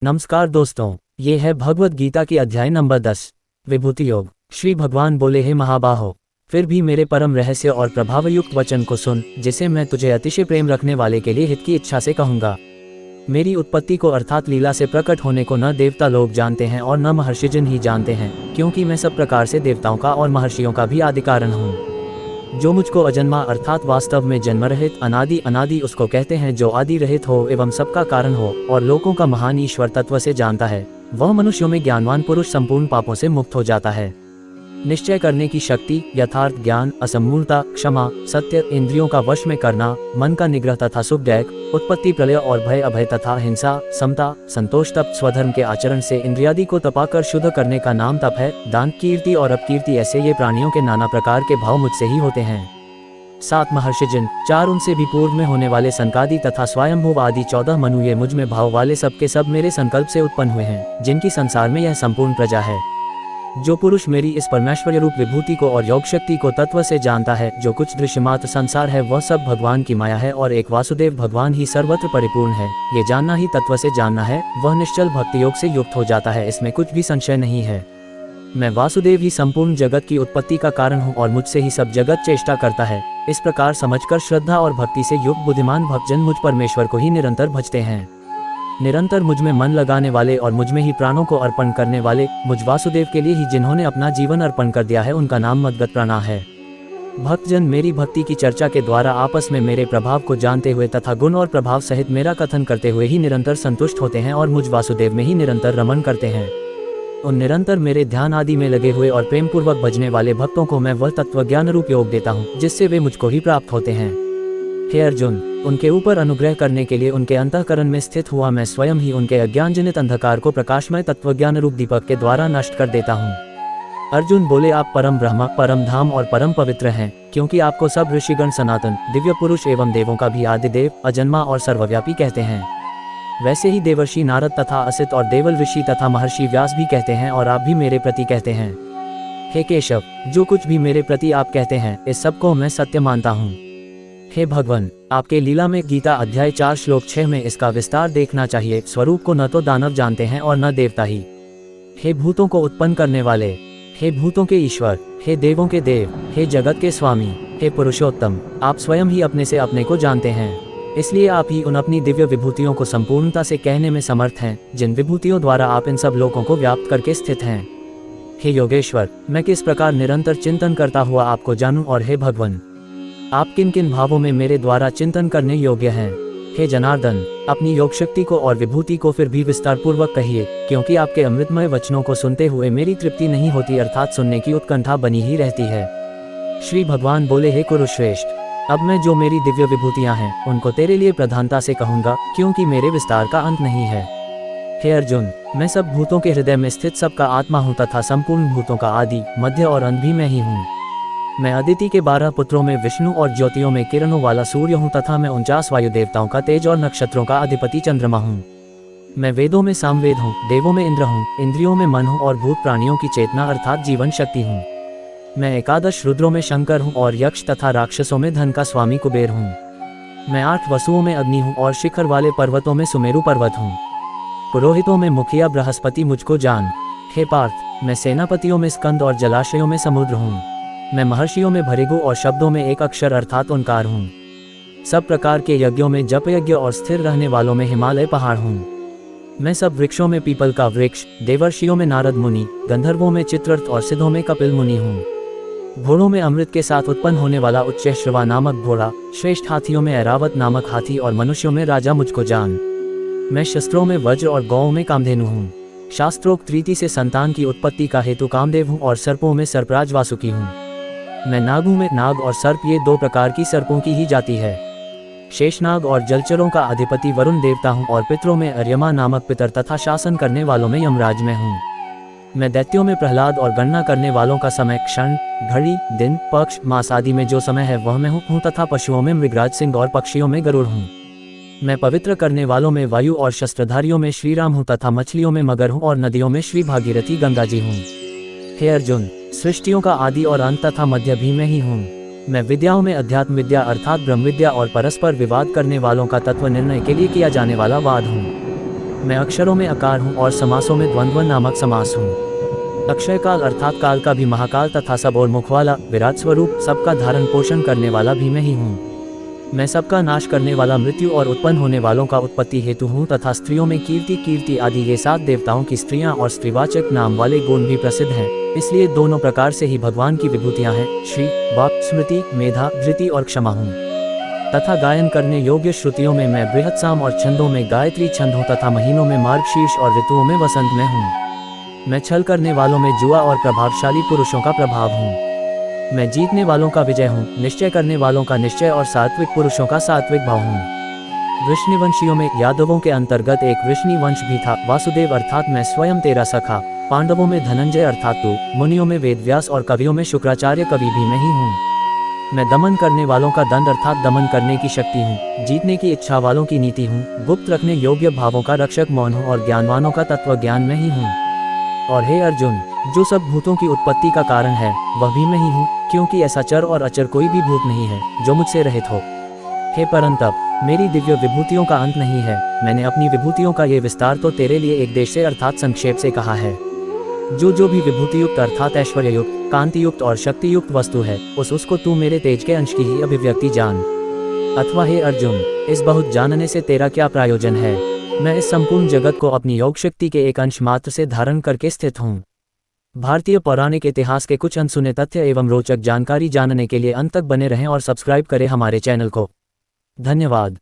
नमस्कार दोस्तों, ये है भगवत गीता की अध्याय नंबर 10 विभूति योग। श्री भगवान बोले, हे महाबाहो, फिर भी मेरे परम रहस्य और प्रभावयुक्त वचन को सुन, जिसे मैं तुझे अतिशय प्रेम रखने वाले के लिए हित की इच्छा से कहूँगा। मेरी उत्पत्ति को अर्थात लीला से प्रकट होने को न देवता लोग जानते हैं और न महर्षिजन ही जानते हैं, क्योंकि मैं सब प्रकार से देवताओं का और महर्षियों का भी आदि कारण हूँ। जो मुझको अजन्मा अर्थात वास्तव में जन्म रहित अनादि उसको कहते हैं, जो आदि रहित हो एवं सबका कारण हो और लोगों का महान ईश्वर तत्व से जानता है, वह मनुष्यों में ज्ञानवान पुरुष संपूर्ण पापों से मुक्त हो जाता है। निश्चय करने की शक्ति, यथार्थ ज्ञान, असमूर्णता, क्षमा, सत्य, इंद्रियों का वश में करना, मन का निग्रह तथा सुखदैक, उत्पत्ति प्रलय और भय अभय तथा हिंसा, समता, संतोष, तप, स्वधर्म के आचरण से इंद्रियादि को तपाकर शुद्ध करने का नाम तप है। दान, कीर्ति और अपकीर्ति, ऐसे ये प्राणियों के नाना प्रकार के भाव मुझसे ही होते हैं। 7 महर्षिजन, 4 उनसे भी पूर्व में होने वाले सनकादि तथा स्वयंभुव आदि 14 मनु, ये मुझ में भाव वाले सबके सब मेरे संकल्प से उत्पन्न हुए हैं, जिनकी संसार में यह संपूर्ण प्रजा है। जो पुरुष मेरी इस परमेश्वर रूप विभूति को और योग शक्ति को तत्व से जानता है, जो कुछ दृश्यमात्र संसार है वह सब भगवान की माया है और एक वासुदेव भगवान ही सर्वत्र परिपूर्ण है, ये जानना ही तत्व से जानना है, वह निश्चल भक्ति योग से युक्त हो जाता है, इसमें कुछ भी संशय नहीं है। मैं वासुदेव ही संपूर्ण जगत की उत्पत्ति का कारण हूँ और मुझसे ही सब जगत चेष्टा करता है। इस प्रकार समझकर श्रद्धा और भक्ति से युक्त बुद्धिमान भक्तजन मुझ परमेश्वर को ही निरंतर भजते हैं। निरंतर मुझ में मन लगाने वाले और मुझ में ही प्राणों को अर्पण करने वाले, मुझ वासुदेव के लिए ही जिन्होंने अपना जीवन अर्पण कर दिया है, उनका नाम मद्गत प्राणा है। भक्तजन मेरी भक्ति की चर्चा के द्वारा आपस में मेरे प्रभाव को जानते हुए तथा गुण और प्रभाव सहित मेरा कथन करते हुए ही निरंतर संतुष्ट होते हैं और मुझ वासुदेव में ही निरंतर रमण करते हैं। उन निरंतर मेरे ध्यान आदि में लगे हुए और प्रेम पूर्वक भजने वाले भक्तों को मैं वह तत्व ज्ञान रूप योग देता हूँ, जिससे वे मुझको ही प्राप्त होते हैं। हे अर्जुन, उनके ऊपर अनुग्रह करने के लिए उनके अंतःकरण में स्थित हुआ मैं स्वयं ही उनके अज्ञानजनित अंधकार को प्रकाशमय तत्वज्ञान रूप दीपक के द्वारा नष्ट कर देता हूँ। अर्जुन बोले, आप परम ब्रह्म, परम धाम और परम पवित्र हैं, क्योंकि आपको सब ऋषिगण सनातन, दिव्य पुरुष एवं देवों का भी आदि देव, अजन्मा और सर्वव्यापी कहते हैं। वैसे ही देवर्षि नारद तथा असित और देवल ऋषि तथा महर्षि व्यास भी कहते हैं और आप भी मेरे प्रति कहते हैं। हे केशव, जो कुछ भी मेरे प्रति आप कहते हैं, इस सब को मैं सत्य मानता हूँ। हे भगवान, आपके लीला में गीता अध्याय 4 श्लोक 6 में इसका विस्तार देखना चाहिए। स्वरूप को न तो दानव जानते हैं और न देवता ही। हे भूतों को उत्पन्न करने वाले, हे भूतों के ईश्वर, हे देवों के देव, हे जगत के स्वामी, हे पुरुषोत्तम, आप स्वयं ही अपने से अपने को जानते हैं। इसलिए आप ही उन अपनी दिव्य विभूतियों को संपूर्णता से कहने में समर्थ हैं, जिन विभूतियों द्वारा आप इन सब लोगों को व्याप्त करके स्थित हैं। हे योगेश्वर, मैं किस प्रकार निरंतर चिंतन करता हुआ आपको जानूं, और हे भगवान, आप किन किन भावों में मेरे द्वारा चिंतन करने योग्य हैं। हे जनार्दन, अपनी योग शक्ति को और विभूति को फिर भी विस्तार पूर्वक कहिए, क्योंकि आपके अमृतमय वचनों को सुनते हुए मेरी तृप्ति नहीं होती, अर्थात सुनने की उत्कंठा बनी ही रहती है। श्री भगवान बोले, हे कुरुश्रेष्ठ, अब मैं जो मेरी दिव्य विभूतियां हैं उनको तेरे लिए प्रधानता से कहूँगा, क्योंकि मेरे विस्तार का अंत नहीं है। हे अर्जुन, मैं सब भूतों के हृदय में स्थित सबका आत्मा हूँ तथा संपूर्ण भूतों का आदि, मध्य और अंत भी मैं ही हूँ। मैं अदिति के 12 पुत्रों में विष्णु और ज्योतियों में किरणों वाला सूर्य हूँ तथा मैं 49 वायु देवताओं का तेज और नक्षत्रों का अधिपति चंद्रमा हूँ। मैं वेदों में सामवेद हूँ, देवों में इंद्र हूँ, इंद्रियों में मन हूँ और भूत प्राणियों की चेतना अर्थात जीवन शक्ति हूँ। मैं 11 रुद्रों में शंकर हूँ और यक्ष तथा राक्षसों में धन का स्वामी कुबेर हूँ। मैं 8 वसुओं में अग्नि हूँ और शिखर वाले पर्वतों में सुमेरु पर्वत हूँ। पुरोहितों में मुखिया बृहस्पति मुझको जान। हे पार्थ, मैं सेनापतियों में स्कंद और जलाशयों में समुद्र हूँ। मैं महर्षियों में भृगु और शब्दों में एक अक्षर अर्थात ओंकार हूँ। सब प्रकार के यज्ञों में जप यज्ञ और स्थिर रहने वालों में हिमालय पहाड़ हूँ। मैं सब वृक्षों में पीपल का वृक्ष, देवर्षियों में नारद मुनि, गंधर्वों में चित्ररथ और सिद्धों में कपिल मुनि हूँ। घोड़ों में अमृत के साथ उत्पन्न होने वाला उच्चैश्रवा नामक घोड़ा, श्रेष्ठ हाथियों में ऐरावत नामक हाथी और मनुष्यों में राजा मुझको जान। मैं शस्त्रों में वज्र और गौओं में कामधेनु हूँ। शास्त्रोक्त रीति से संतान की उत्पत्ति का हेतु कामदेव हूँ और सर्पों में सर्पराज वासुकी हूँ। मैं नागों में नाग और सर्प, ये 2 प्रकार की सर्पों की ही जाति है। शेषनाग और जलचरों का अधिपति वरुण देवता हूँ और पितरों में अर्यमा नामक पितर तथा शासन करने वालों में यमराज में हूँ। मैं दैत्यों में प्रहलाद और गणना करने वालों का समय, क्षण, घड़ी, दिन, पक्ष, मास आदि में जो समय है वह मैं हूँ तथा पशुओं में मृगराज सिंह और पक्षियों में गरुड़ हूँ। मैं पवित्र करने वालों में वायु और शस्त्रधारियों में श्रीराम हूँ तथा मछलियों में मगर हूँ और नदियों में श्री भागीरथी गंगा जी हूँ। हे अर्जुन, सृष्टियों का आदि और अंत तथा मध्य भी मैं ही हूँ। मैं विद्याओं में अध्यात्म विद्या अर्थात ब्रह्म विद्या और परस्पर विवाद करने वालों का तत्व निर्णय के लिए किया जाने वाला वाद हूँ। मैं अक्षरों में अकार हूँ और समासों में द्वंद्व नामक समास हूँ। अक्षय काल अर्थात काल का भी महाकाल तथा सब और मुख वाला विराट स्वरूप सबका धारण पोषण करने वाला भी मैं ही हूँ। मैं सबका नाश करने वाला मृत्यु और उत्पन्न होने वालों का उत्पत्ति हेतु हूँ तथा स्त्रियों में कीर्ति कीर्ति आदि ये 7 देवताओं की स्त्रियाँ और स्त्रीवाचक नाम वाले गुण भी प्रसिद्ध हैं। इसलिए दोनों प्रकार से ही भगवान की विभूतियाँ हैं, श्री, वाक्, स्मृति, मेधा, धृति और क्षमा हूँ। तथा गायन करने योग्य श्रुतियों में मैं बृहत्साम और छंदों में गायत्री छंद हूँ तथा महीनों में मार्गशीर्ष और ऋतुओं में वसंत में हूँ। मैं छल करने वालों में जुआ और प्रभावशाली पुरुषों का प्रभाव हूँ। मैं जीतने वालों का विजय हूँ, निश्चय करने वालों का निश्चय और सात्विक पुरुषों का सात्विक भाव हूँ। वृष्णिवंशियों में यादवों के अंतर्गत एक वृष्णिवंश भी था। वासुदेव अर्थात मैं स्वयं तेरा सखा। पांडवों में धनंजय अर्थात तू, मुनियों में वेदव्यास और कवियों में शुक्राचार्य कवि भी मैं ही हूँ। मैं दमन करने वालों का दंड अर्थात दमन करने की शक्ति हूँ। जीतने की इच्छा वालों की नीति हूँ। गुप्त रखने योग्य भावों का रक्षक मौन हूँ और ज्ञानवानों का तत्व ज्ञान में ही हूँ। और हे अर्जुन, जो सब भूतों की उत्पत्ति का कारण है वह भी मैं ही हूँ, क्योंकि ऐसा चर और अचर कोई भी भूत नहीं है जो मुझसे रहित हो। हे परंतप, मेरी दिव्य विभूतियों का अंत नहीं है। मैंने अपनी विभूतियों का ये विस्तार तो तेरे लिए एक देश से अर्थात संक्षेप से कहा है। जो भी विभूतियुक्त अर्थात ऐश्वर्ययुक्त, कांतियुक्त और शक्तियुक्त वस्तु है उसको तू मेरे तेज के अंश की ही अभिव्यक्ति जान। अथवा हे अर्जुन, इस बहुत जानने से तेरा क्या प्रयोजन है? मैं इस संपूर्ण जगत को अपनी योग शक्ति के एक अंश मात्र से धारण करके स्थित हूँ। भारतीय पौराणिक इतिहास के कुछ अनसुने तथ्य एवं रोचक जानकारी जानने के लिए अंत तक बने रहें और सब्सक्राइब करें हमारे चैनल को। धन्यवाद।